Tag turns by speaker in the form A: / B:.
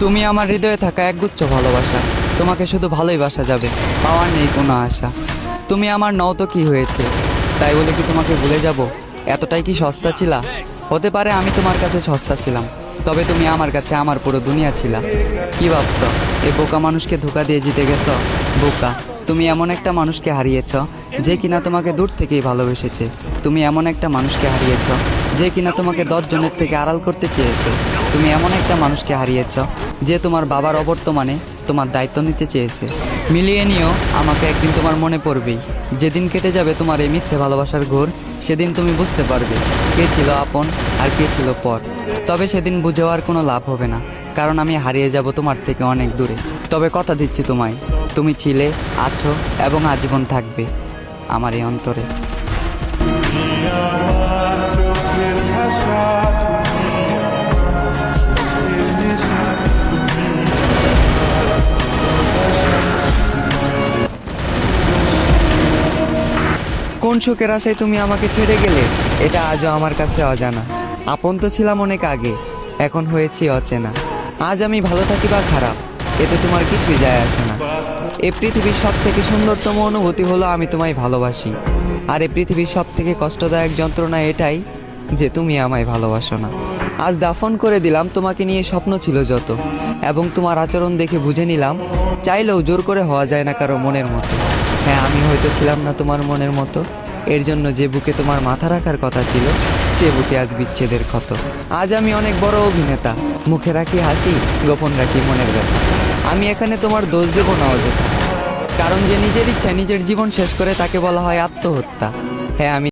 A: তুমি আমার হৃদয়ে থাকা একগুচ্ছ ভালোবাসা। তোমাকে শুধু ভালোই বাসা যাবে, পাওয়ার নেই কোনো আশা। তুমি আমার নও তো কি হয়েছে, তাই বলে কি তোমাকে ভুলে যাব? এতটাই কি সস্তা ছিলা? হতে পারে আমি তোমার কাছে সস্তা ছিলাম, তবে তুমি আমার কাছে আমার পুরো দুনিয়া ছিলা। কি ভাবছ এই বোকা মানুষকে ধোকা দিয়ে জিতে গেছ? বোকা, তুমি এমন একটা মানুষকে হারিয়েছ যে কিনা তোমাকে দূর থেকেই ভালোবেসেছে। তুমি এমন একটা মানুষকে হারিয়েছ যে কিনা তোমাকে 10 জনের থেকে আড়াল করতে চেয়েছে। তুমি এমন একটা মানুষকে হারিয়েছ যে তোমার বাবার অবর্তমানে তোমার দায়িত্ব নিতে চেয়েছে। মিলিয়ে নিও, আমাকে একদিন তোমার মনে পড়বেই। যেদিন কেটে যাবে তোমার এই মিথ্যে ভালোবাসার ঘোর, সেদিন তুমি বুঝতে পারবে কে ছিল আপন আর কে ছিল পর। তবে সেদিন বুঝেও আর কোনো লাভ হবে না, কারণ আমি হারিয়ে যাব তোমার থেকে অনেক দূরে। তবে কথা দিচ্ছি তোমায়, তুমি ছিলে, আছো এবং আজীবন থাকবে আমার এই অন্তরে। কোন সুখের আশায় তুমি আমাকে ছেড়ে গেলে, এটা আজও আমার কাছে অজানা। আপন তো ছিলাম অনেক আগে, এখন হয়েছি অচেনা। আজ আমি ভালো থাকি বা খারাপ, এতে তোমার কিছুই যায় আসে না। এই পৃথিবীর সব থেকে সুন্দরতম অনুভূতি হলো আমি তোমায় ভালোবাসি। আর এই পৃথিবীর সব থেকে কষ্টদায়ক যন্ত্রণা এটাই যে তুমি আমায় ভালোবাসো না। আজ দাফন করে দিলাম তোমাকে নিয়ে স্বপ্ন ছিল যত, এবং তোমার আচরণ দেখে বুঝে নিলাম চাইলেও জোর করে হওয়া যায় না কারো মনের মতো। হ্যাঁ, আমি হয়তো ছিলাম না তোমার মনের মতো, এর জন্য যে বুকে তোমার মাথা রাখার কথা ছিল সে বুকে আজ বিচ্ছেদের ক্ষত। আজ আমি অনেক বড় অভিনেতা, মুখে রাখি হাসি, গোপন রাখি মনের ব্যথা। আমি এখানে তোমার দোষ দেব না অযথা, কারণ যে নিজের ইচ্ছায় নিজের জীবন শেষ করে তাকে বলা হয় আত্মহত্যা। হ্যাঁ, আমি